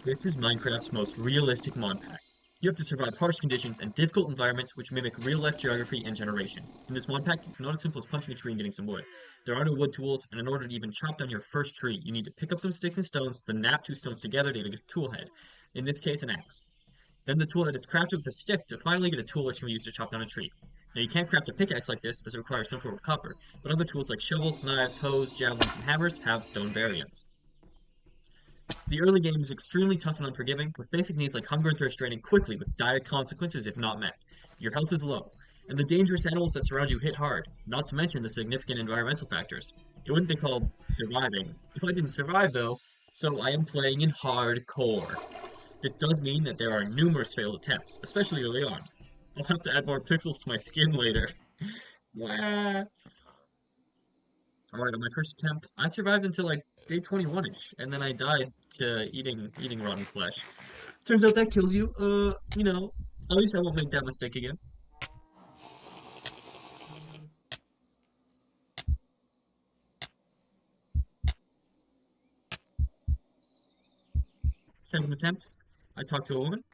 This is Minecraft's most realistic mod pack. You have to survive harsh conditions and difficult environments which mimic real-life geography and generation. In this mod pack, it's not as simple as punching a tree and getting some wood. There are no wood tools, and in order to even chop down your first tree, you need to pick up some sticks and stones, then knap two stones together to get a tool head. In this case, an axe. Then the tool head is crafted with a stick to finally get a tool which can be used to chop down a tree. Now you can't craft a pickaxe like this, as it requires some form of copper, but other tools like shovels, knives, hoes, javelins, and hammers have stone variants. The early game is extremely tough and unforgiving, with basic needs like hunger and thirst draining quickly with dire consequences if not met. Your health is low, and the dangerous animals that surround you hit hard, not to mention the significant environmental factors. It wouldn't be called surviving if I didn't survive, though, so I am playing in hardcore. This does mean that there are numerous failed attempts, especially early on. I'll have to add more pixels to my skin later. Wah. Alright, on my first attempt, I survived until like day 21-ish, and then I died to eating rotten flesh. Turns out that kills you. At least I won't make that mistake again. Second attempt, I talked to a woman.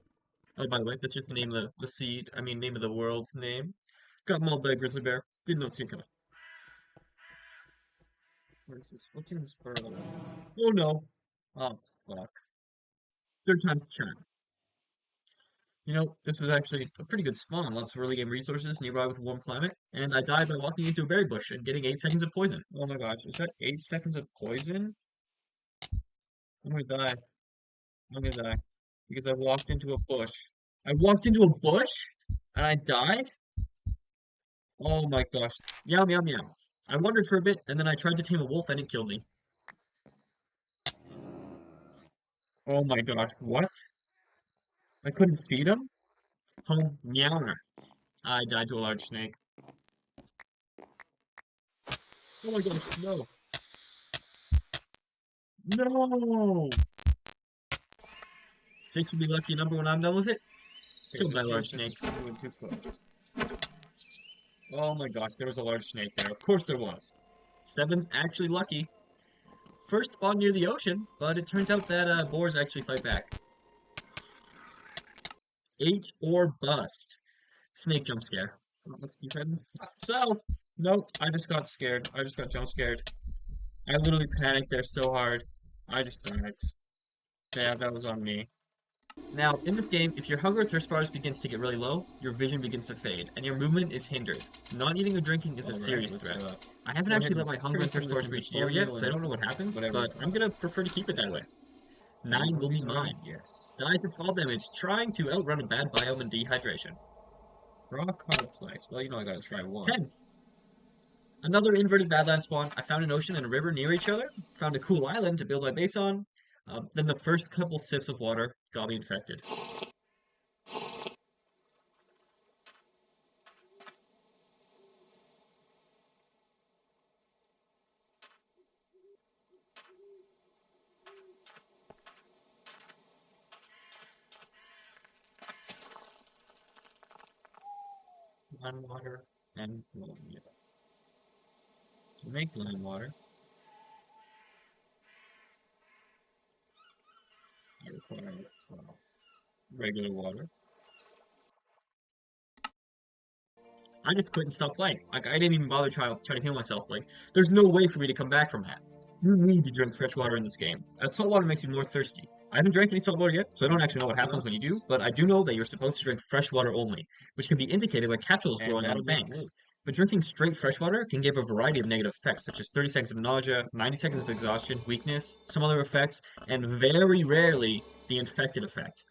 Oh, by the way, that's just the name of the seed. I mean, name of the world's name. Got mauled by a grizzly bear. Did not see it coming. What is this? What's in this burrow? Oh no. Oh fuck. Third time's the charm. This was actually a pretty good spawn. Lots of early game resources nearby with a warm climate. And I died by walking into a berry bush and getting 8 seconds of poison. Oh my gosh, is that 8 seconds of poison? I'm gonna die. I'm gonna die. Because I walked into a bush. I walked into a bush? And I died? Oh my gosh. Meow, meow, meow. I wondered for a bit, and then I tried to tame a wolf and it killed me. Oh my gosh, what? I couldn't feed him? Home meowner. I died to a large snake. Oh my gosh, no. No! Six would be lucky number when I'm done with it. Killed by a large snake. You went too close. Oh my gosh, there was a large snake there. Of course there was. Seven's actually lucky. First spawn near the ocean, but it turns out that boars actually fight back. Eight or bust. Snake jump scare. Let's keep heading south. Nope, I just got scared. I just got jump scared. I literally panicked there so hard. I just died. Yeah, that was on me. Now, in this game, if your hunger or thirst bars begins to get really low, your vision begins to fade, and your movement is hindered. Not eating or drinking is a serious threat. I haven't actually let my hunger and thirst bars reach zero yet, so I don't know what happens, but I'm gonna prefer to keep it that way. 9 will be mine. Yes. Die to fall damage, trying to outrun a bad biome and dehydration. Rock hard slice. Well, I gotta try one. 10. Another inverted badland spawn. I found an ocean and a river near each other. Found a cool island to build my base on. Then the first couple sips of water got me infected. Lime water and ammonia. To make lime water, I require regular water. I just quit and stopped playing. Like, I didn't even bother trying to heal myself. Like, there's no way for me to come back from that. You need to drink fresh water in this game, as salt water makes you more thirsty. I haven't drank any salt water yet, so I don't actually know what happens when you do, but I do know that you're supposed to drink fresh water only, which can be indicated by capsules growing out of banks. But drinking straight fresh water can give a variety of negative effects, such as 30 seconds of nausea, 90 seconds of exhaustion, weakness, some other effects, and very rarely the infected effect.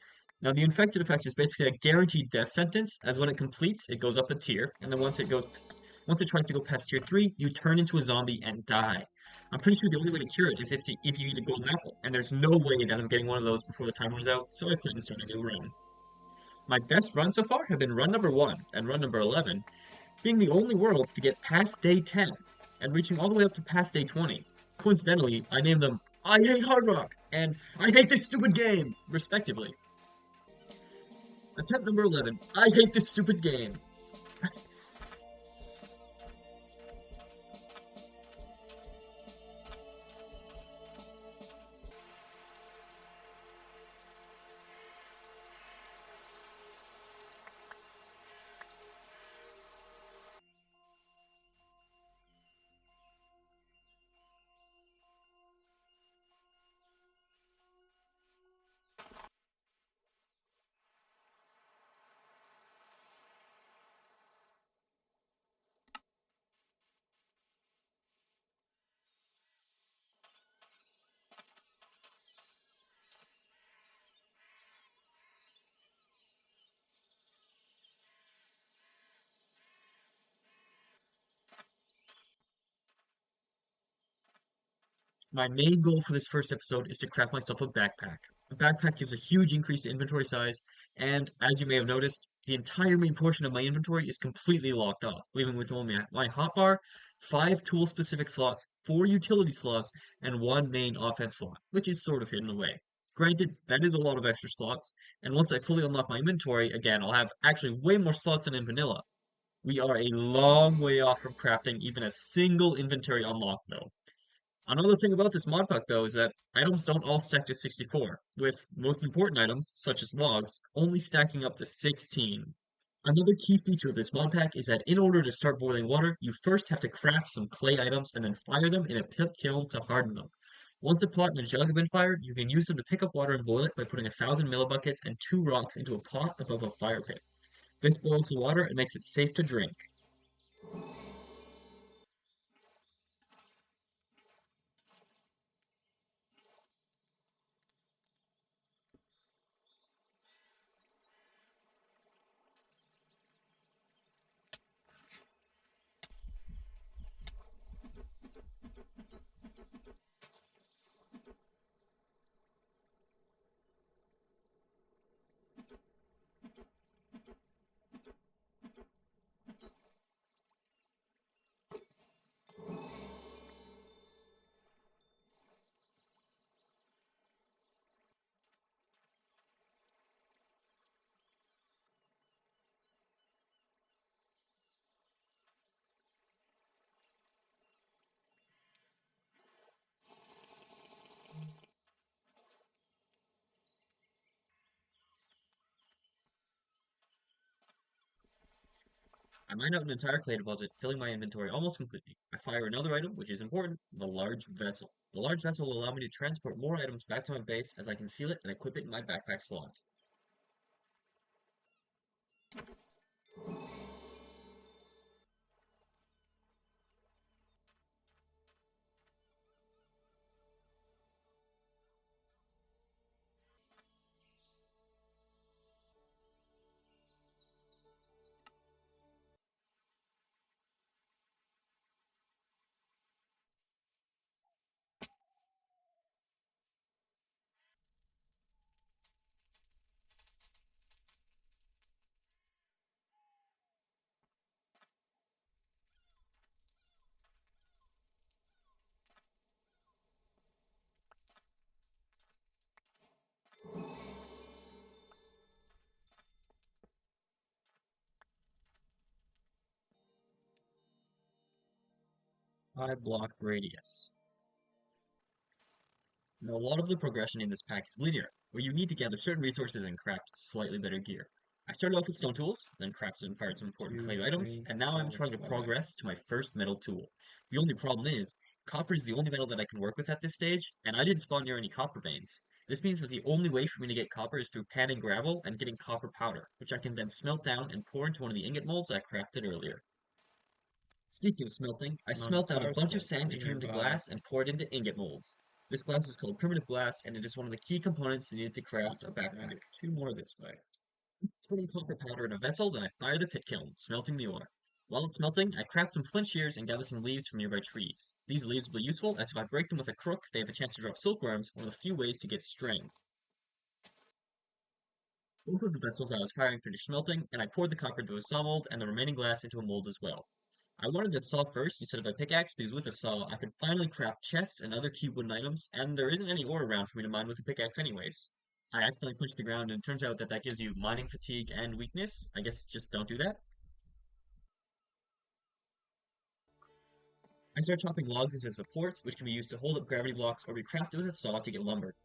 Now, the infected effect is basically a guaranteed death sentence, as when it completes, it goes up a tier, and then once it tries to go past tier 3, you turn into a zombie and die. I'm pretty sure the only way to cure it is if you eat a golden apple, and there's no way that I'm getting one of those before the time runs out, so I quit and started a new run. My best runs so far have been run number 1 and run number 11, being the only worlds to get past day 10, and reaching all the way up to past day 20. Coincidentally, I named them I Hate Hardrock and I Hate This Stupid Game, respectively. Attempt number 11. I hate this stupid game. My main goal for this first episode is to craft myself a backpack. A backpack gives a huge increase to inventory size, and as you may have noticed, the entire main portion of my inventory is completely locked off, leaving with only my hotbar, 5 tool-specific slots, 4 utility slots, and 1 main offense slot, which is sort of hidden away. Granted, that is a lot of extra slots, and once I fully unlock my inventory, again, I'll have actually way more slots than in vanilla. We are a long way off from crafting even a single inventory unlock, though. Another thing about this mod pack, though, is that items don't all stack to 64, with most important items, such as logs, only stacking up to 16. Another key feature of this mod pack is that in order to start boiling water, you first have to craft some clay items and then fire them in a pit kiln to harden them. Once a pot and a jug have been fired, you can use them to pick up water and boil it by putting 1,000 millibuckets and 2 rocks into a pot above a fire pit. This boils the water and makes it safe to drink. I mine out an entire clay deposit, filling my inventory almost completely. I fire another item, which is important, the large vessel. The large vessel will allow me to transport more items back to my base as I can seal it and equip it in my backpack slot. Five block radius. Now, a lot of the progression in this pack is linear, where you need to gather certain resources and craft slightly better gear. I started off with stone tools, then crafted and fired some important Two, clay items, three, and now I'm four, trying to five. progress to my first metal tool. The only problem is, copper is the only metal that I can work with at this stage, and I didn't spawn near any copper veins. This means that the only way for me to get copper is through panning gravel and getting copper powder, which I can then smelt down and pour into one of the ingot molds I crafted earlier. Speaking of smelting, I Another smelt down a power bunch of sand to smeltery turn into nearby. glass and pour it into ingot molds. This glass is called primitive glass, and it is one of the key components needed to craft a Let's add backpack. 2 more this way. Putting copper powder in a vessel, then I fire the pit kiln, smelting the ore. While it's smelting, I craft some flint shears and gather some leaves from nearby trees. These leaves will be useful, as if I break them with a crook, they have a chance to drop silkworms, one of the few ways to get string. Both of the vessels I was firing finished smelting, and I poured the copper into a saw mold and the remaining glass into a mold as well. I wanted the saw first instead of a pickaxe because with a saw I could finally craft chests and other key wooden items, and there isn't any ore around for me to mine with a pickaxe anyways. I accidentally punched the ground and it turns out that that gives you mining fatigue and weakness. I guess just don't do that. I start chopping logs into supports, which can be used to hold up gravity blocks or be crafted with a saw to get lumber.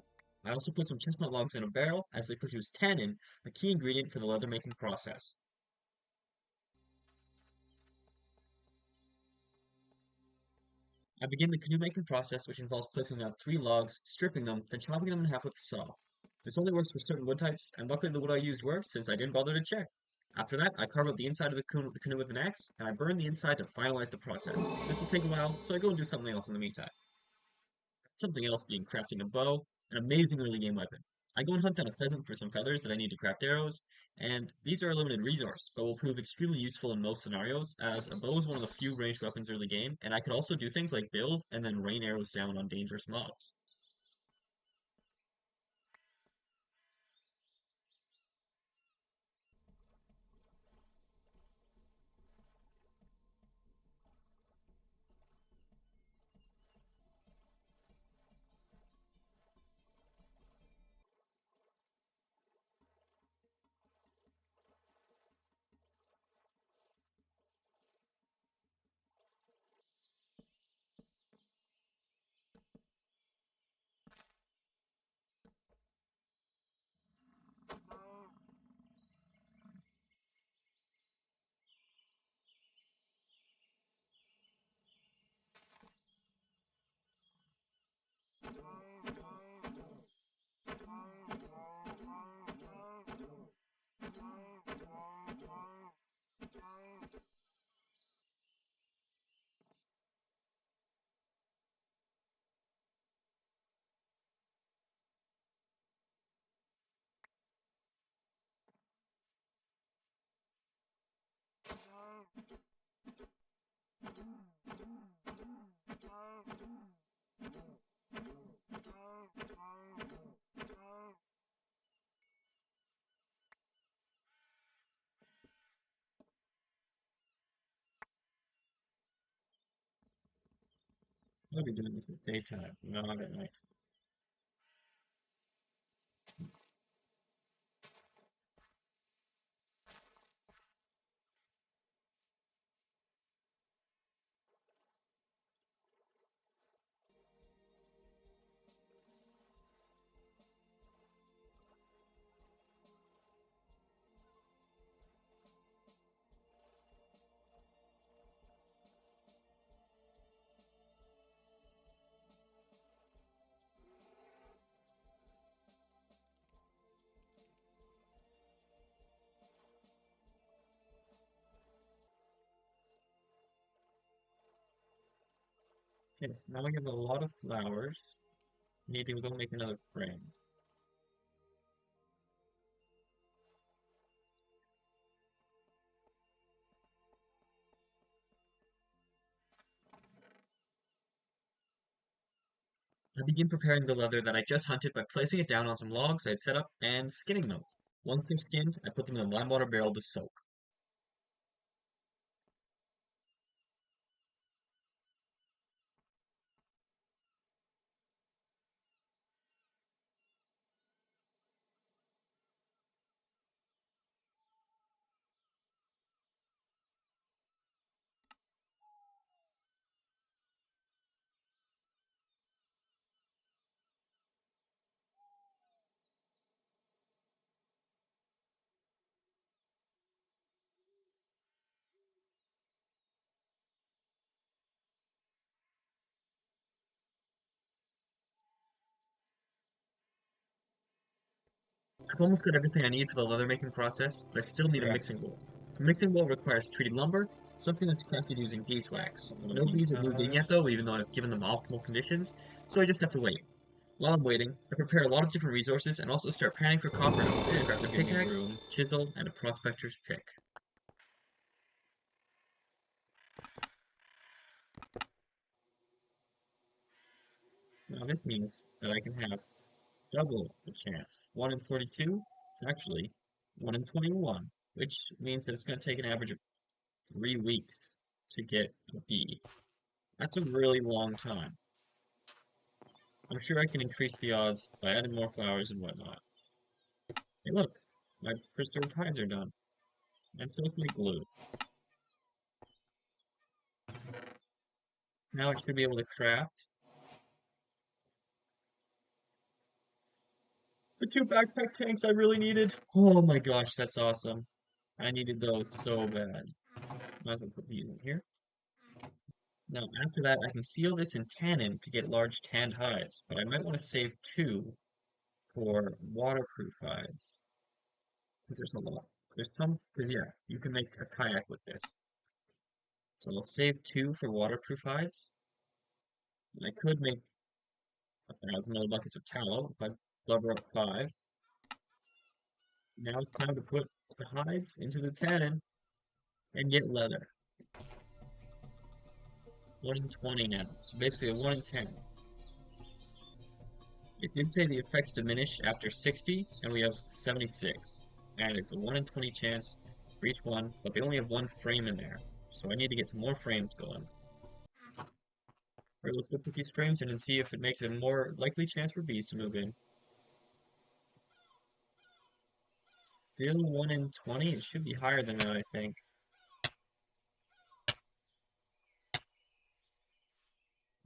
I also put some chestnut logs in a barrel as they produce tannin, a key ingredient for the leather making process. I begin the canoe making process, which involves placing down 3 logs, stripping them, then chopping them in half with a saw. This only works for certain wood types, and luckily the wood I used worked since I didn't bother to check. After that, I carve out the inside of the canoe with an axe, and I burn the inside to finalize the process. This will take a while, so I go and do something else in the meantime. Something else being crafting a bow, an amazing early game weapon. I go and hunt down a pheasant for some feathers that I need to craft arrows, and these are a limited resource, but will prove extremely useful in most scenarios, as a bow is one of the few ranged weapons early game, and I could also do things like build and then rain arrows down on dangerous mobs. I'll be doing this at daytime, not at night. Okay, so now we have a lot of flowers. Need to go make another frame. I begin preparing the leather that I just hunted by placing it down on some logs I had set up and skinning them. Once they're skinned, I put them in a lime water barrel to soak. I've almost got everything I need for the leather making process, but I still need a mixing Correct. bowl. A mixing bowl requires treated lumber, something that's crafted using beeswax. No bees have moved in yet though, even though I've given them optimal conditions, so I just have to wait. While I'm waiting, I prepare a lot of different resources and also start panning for copper nodes to This craft a will give me pickaxe, room. chisel, and a prospector's pick. Now this means that I can have double the chance. 1 in 42 is actually 1 in 21, which means that it's going to take an average of 3 weeks to get a bee. That's a really long time. I'm sure I can increase the odds by adding more flowers and whatnot. Hey look, my preserved hides are done. And so is my glue. Now I should be able to craft the 2 backpack tanks I really needed. Oh my gosh, that's awesome. I needed those so bad. Might as well put these in here. Now, after that, I can seal this in tannin to get large tanned hides, but I might want to save 2 for waterproof hides, because there's a lot. There's some, because yeah, you can make a kayak with this. So I'll save 2 for waterproof hides, and I could make 1,000 little buckets of tallow if I blubber up 5. Now it's time to put the hides into the tannin and get leather. 1 in 20 now. So basically a 1 in 10. It did say the effects diminish after 60, and we have 76. And it's a 1 in 20 chance for each one, but they only have one frame in there. So I need to get some more frames going. Alright, let's go put these frames in and see if it makes it a more likely chance for bees to move in. Still 1 in 20? It should be higher than that, I think.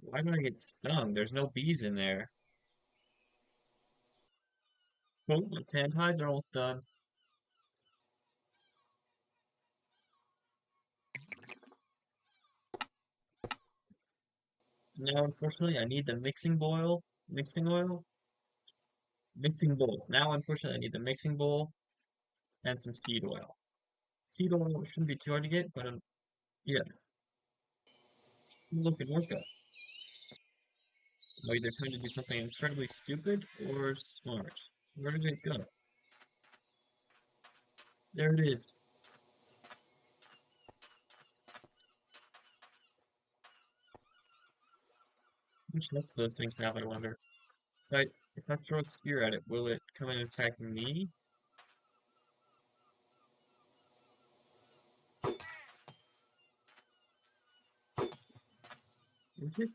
Why do I get stung? There's no bees in there. Oh, my tanned hides are almost done. Now, unfortunately, I need the mixing bowl. Now, unfortunately, I need the mixing bowl and some seed oil. Seed oil shouldn't be too hard to get, but yeah, look at Orca. I'm either trying to do something incredibly stupid or smart. Where did it go? There it is. How much health do those things have, I wonder? If I throw a spear at it, will it come and attack me? Is it?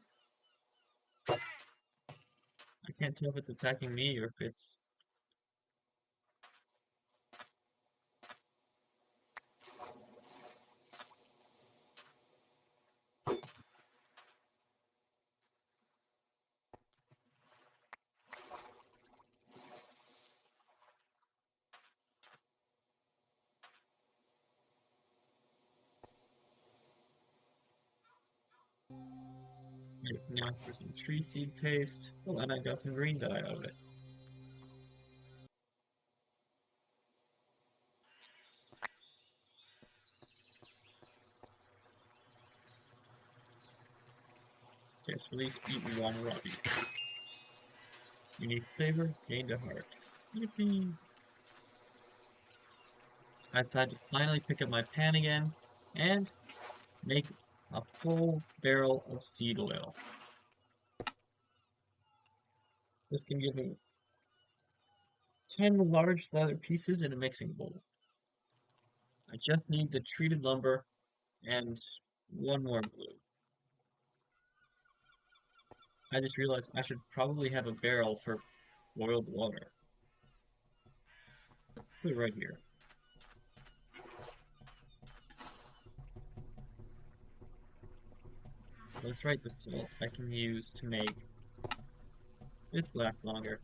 I can't tell if it's attacking me or if it's... Right, now for some tree seed paste. Oh, and I got some green dye out of it. Just release eaten one Robbie. Unique flavor, gained a heart. Yippee! I decided to finally pick up my pan again and make a full barrel of seed oil. This can give me 10 large leather pieces in a mixing bowl. I just need the treated lumber and one more glue. I just realized I should probably have a barrel for boiled water. Let's put it right here. Let's write the salt I can use to make this last longer.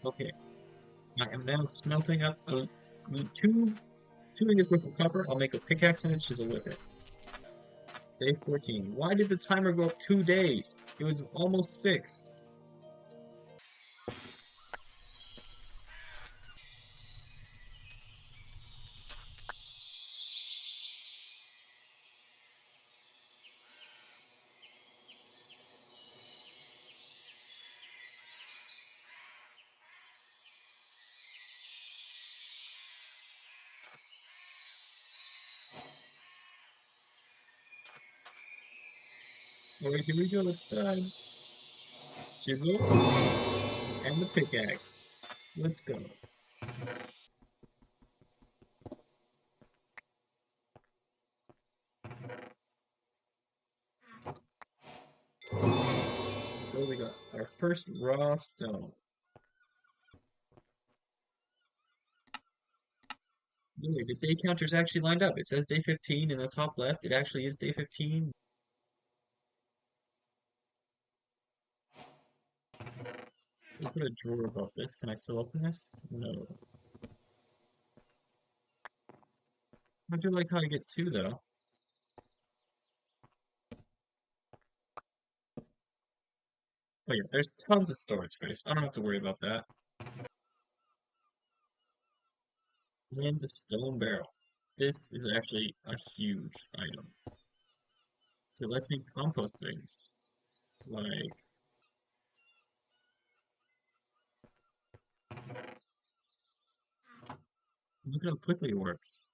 Okay, I am now smelting up two ingots worth of copper. I'll make a pickaxe and a chisel with it. Day 14. Why did the timer go up 2 days? It was almost fixed. Alright, here we go. It's time. Chisel and the pickaxe. Let's go. Let's go. We got our first raw stone. Really, the day counter's actually lined up. It says day 15 in the top left. It actually is day 15. We'll put a drawer above this. Can I still open this? No. I do like how I get two, though. Oh yeah, there's tons of storage space. I don't have to worry about that. And the stone barrel. This is actually a huge item. So let's me compost things. Like, look at how quickly it works.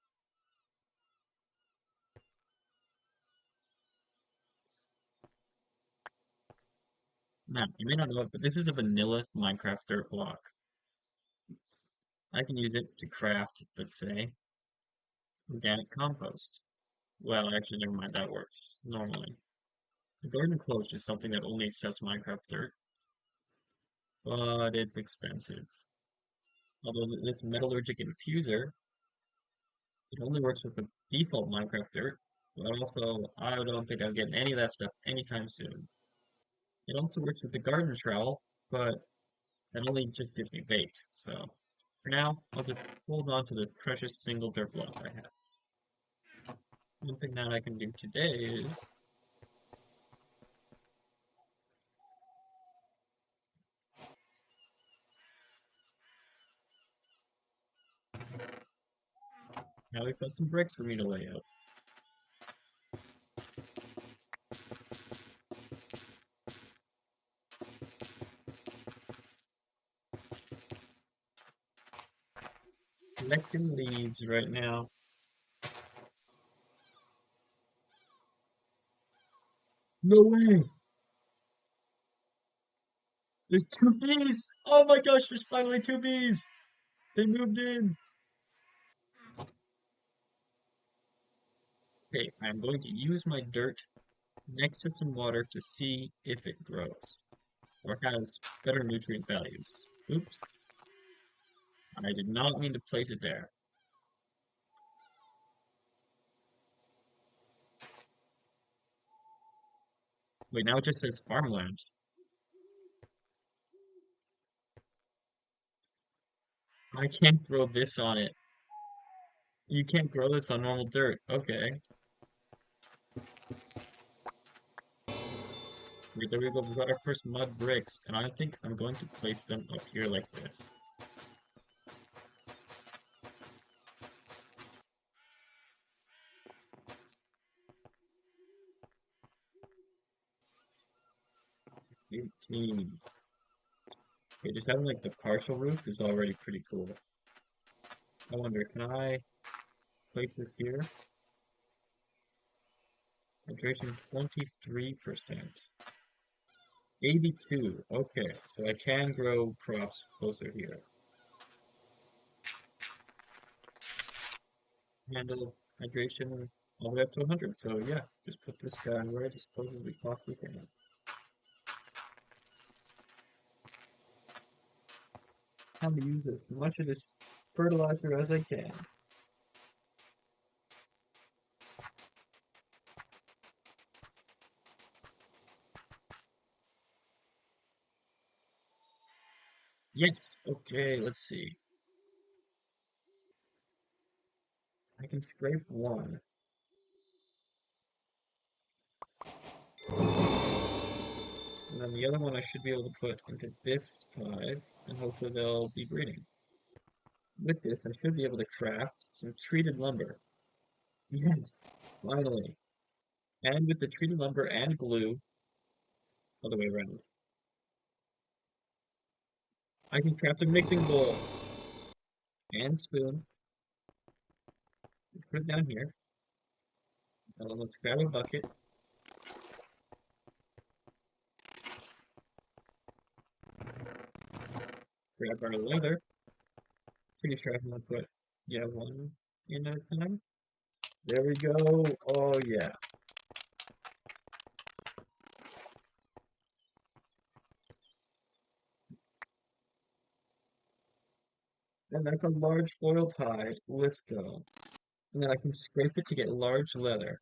Now, you may not know it, but this is a vanilla Minecraft dirt block. I can use it to craft, let's say, organic compost. Well, actually, never mind, that works normally. The garden close is something that only accepts Minecraft dirt, but it's expensive. Although this metallurgic infuser, it only works with the default Minecraft dirt, but also I don't think I'm getting any of that stuff anytime soon. It also works with the garden trowel, but that only just gets me baked, so for now, I'll just hold on to the precious single dirt block I have. One thing that I can do today is, now we've got some bricks for me to lay out. Collecting leaves right now. No way! There's two bees! Oh my gosh, there's finally two bees! They moved in! Okay, I'm going to use my dirt next to some water to see if it grows or has better nutrient values. Oops, I did not mean to place it there. Wait, now it just says farmland. I can't grow this on it. You can't grow this on normal dirt. Okay. Wait, there we go. We got our first mud bricks, and I think I'm going to place them up here like this. 18. Okay, just having like the partial roof is already pretty cool. I wonder, can I place this here? Hydration 23%. 82. Okay, so I can grow crops closer here. Handle hydration all the way up to 100. So yeah, just put this guy right as close as we possibly can. I'm gonna use as much of this fertilizer as I can. Yes. Okay, let's see. I can scrape one. And then the other one I should be able to put into this hive, and hopefully they'll be breeding. With this, I should be able to craft some treated lumber. Yes, finally. And with the treated lumber and glue, other way around, I can craft a mixing bowl and spoon. Put it down here. Now let's grab a bucket, grab our leather. Pretty sure I'm gonna put, yeah, one in at a time. There we go. Oh yeah. And that's a large foiled hide. Let's go. And then I can scrape it to get large leather.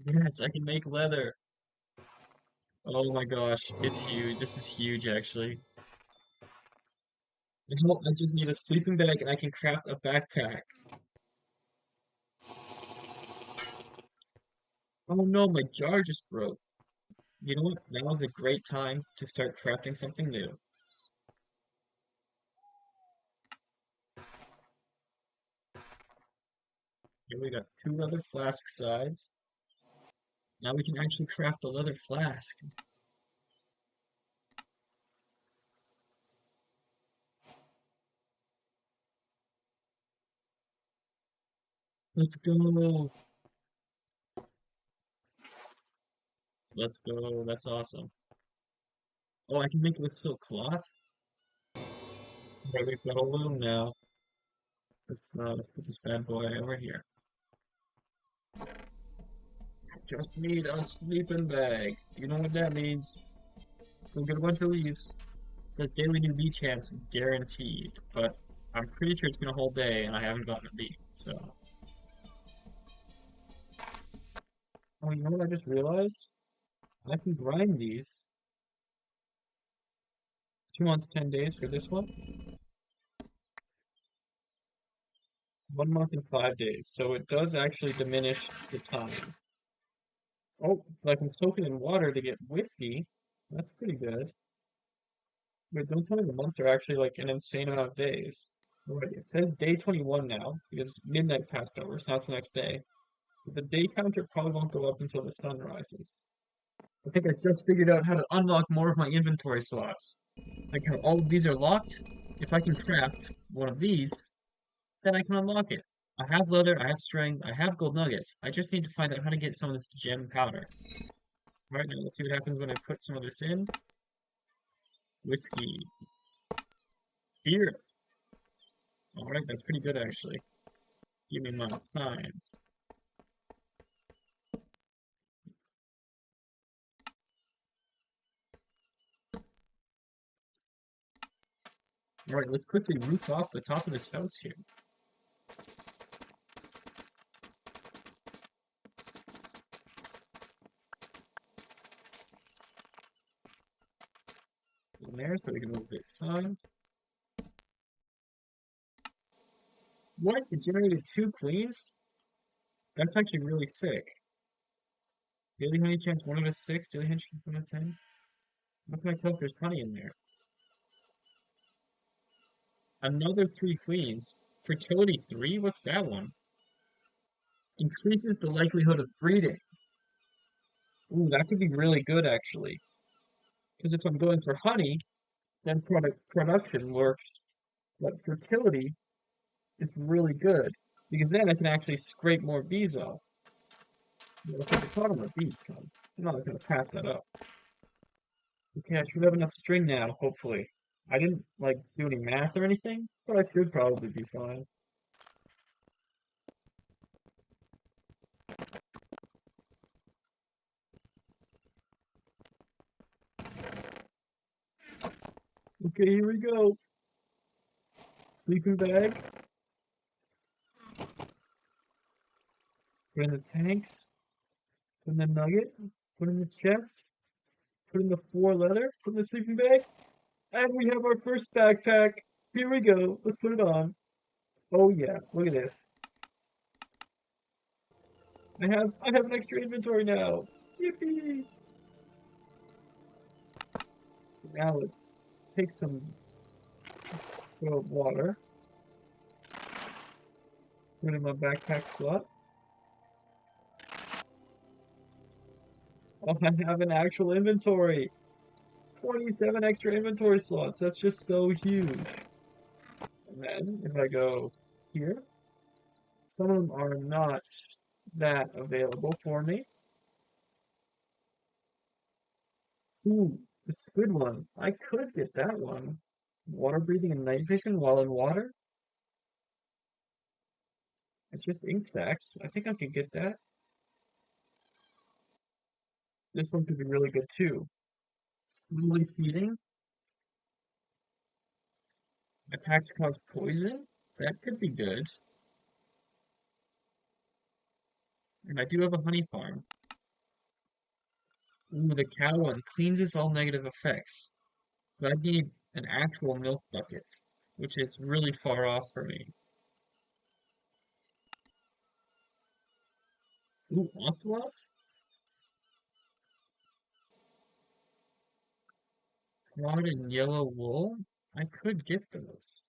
Yes, I can make leather. Oh my gosh, it's huge. This is huge, actually. Now I just need a sleeping bag and I can craft a backpack. Oh no, my jar just broke. You know what? That was a great time to start crafting something new. Here we got two leather flask sides. Now we can actually craft a leather flask. Let's go. Let's go. That's awesome. Oh, I can make it with silk cloth. Right, we've got a loom now. Let's put this bad boy over here. I just need a sleeping bag. You know what that means? Let's go get a bunch of leaves. It says daily new bee chance guaranteed, but I'm pretty sure it's been a whole day and I haven't gotten a bee. So, oh, you know what I just realized? I can grind these 2 months, 10 days for this one, 1 month and 5 days. So it does actually diminish the time. Oh, but I can soak it in water to get whiskey. That's pretty good. Wait, don't tell me the months are actually like an insane amount of days. Alright, it says day 21 now because midnight passed over, so now it's the next day. But the day counter probably won't go up until the sun rises. I think I just figured out how to unlock more of my inventory slots. Like how all of these are locked. If I can craft one of these, then I can unlock it. I have leather, I have string, I have gold nuggets. I just need to find out how to get some of this gem powder. Alright, now let's see what happens when I put some of this in. Whiskey. Beer. Alright, that's pretty good actually. Give me my signs. Alright, let's quickly roof off the top of this house here. In there, so we can move this sun. What? It generated two queens? That's actually really sick. Daily honey chance 1 out of 6, daily honey chance 1 out of 10. How can I tell if there's honey in there? Another 3 queens. Fertility 3? What's that one? Increases the likelihood of breeding. Ooh, that could be really good actually. Because if I'm going for honey, then production works. But fertility is really good. Because then I can actually scrape more bees off. Because a pot on the beach, so I'm not going to pass that up. Okay, I should have enough string now, hopefully. I didn't, like, do any math or anything, but I should probably be fine. Okay, here we go. Sleeping bag. Put in the tanks. Put in the nugget. Put in the chest. Put in the 4 leather. Put in the sleeping bag. And we have our first backpack. Here we go. Let's put it on. Oh yeah, look at this. I have an extra inventory now. Yippee! Now let's take some water. Put it in my backpack slot. Oh, I have an actual inventory. 27 extra inventory slots. That's just so huge. And then if I go here, some of them are not that available for me. Ooh, the squid one. I could get that one. Water breathing and night vision while in water. It's just ink sacs. I think I could get that. This one could be really good too. Slowly feeding. Attacks cause poison. That could be good. And I do have a honey farm. Ooh, the cow one cleanses all negative effects. But I need an actual milk bucket, which is really far off for me. Ooh, ocelot? Rod and yellow wool? I could get those.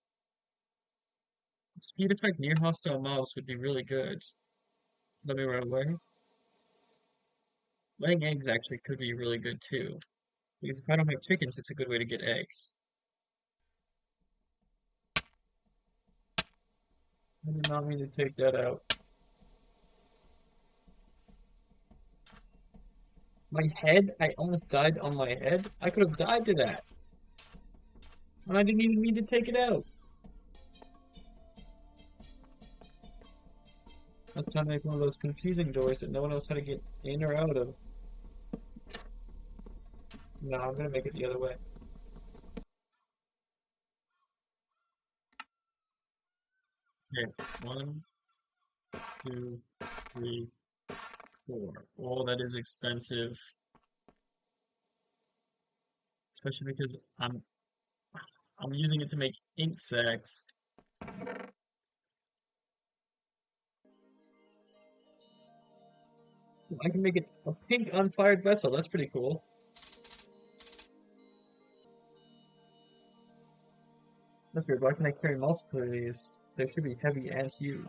Speed effect near hostile mobs would be really good. Let me run away. Laying eggs actually could be really good too. Because if I don't have chickens, it's a good way to get eggs. I did not mean to take that out. My head? I almost died on my head? I could have died to that. And I didn't even mean to take it out. I was trying to make one of those confusing doors that no one knows how to get in or out of. No, I'm gonna make it the other way. Okay, one, two, three, four. Oh, that is expensive. Especially because I'm using it to make ink sacs. I can make it a pink unfired vessel. That's pretty cool. That's weird. Why can I carry multiple of these? They should be heavy and huge.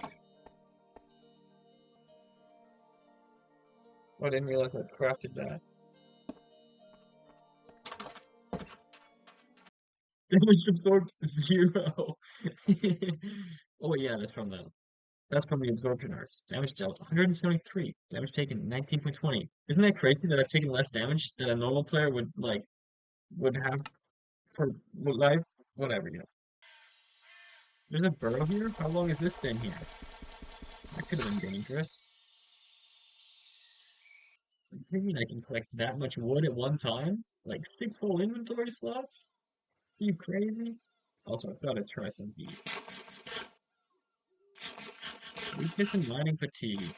Oh, I didn't realize I'd crafted that. Damage absorbed 0. Oh yeah, that's from the absorption arts. Damage dealt 173. Damage taken 19.20. Isn't that crazy that I've taken less damage than a normal player would have for life? Whatever, you know. There's a burrow here? How long has this been here? That could have been dangerous. What do you mean I can collect that much wood at one time? Like 6 whole inventory slots? Are you crazy? Also, I've got to try some beef. Weakness and mining fatigue.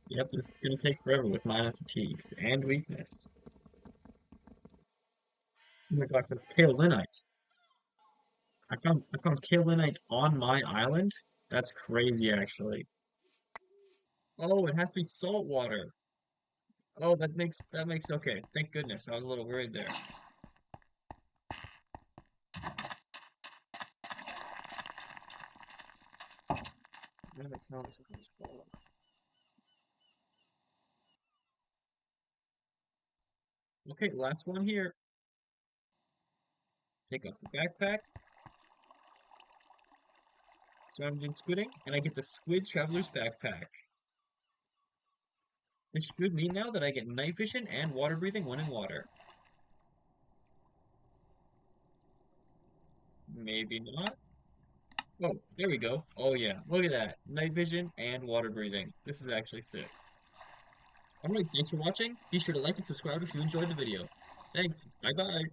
Yep, this is gonna take forever with mining fatigue and weakness. Oh my gosh, that's kaolinite. I found kaolinite on my island. That's crazy, actually. Oh, it has to be salt water. Oh, that makes okay. Thank goodness. I was a little worried there. Where did I found this one? Okay, last one here. Take off the backpack, surrounded in squid ink, and I get the Squid Traveler's Backpack. This should mean now that I get night vision and water breathing when in water. Maybe not. Oh, there we go. Oh yeah, look at that. Night vision and water breathing. This is actually sick. Alright, thanks for watching. Be sure to like and subscribe if you enjoyed the video. Thanks. Bye bye.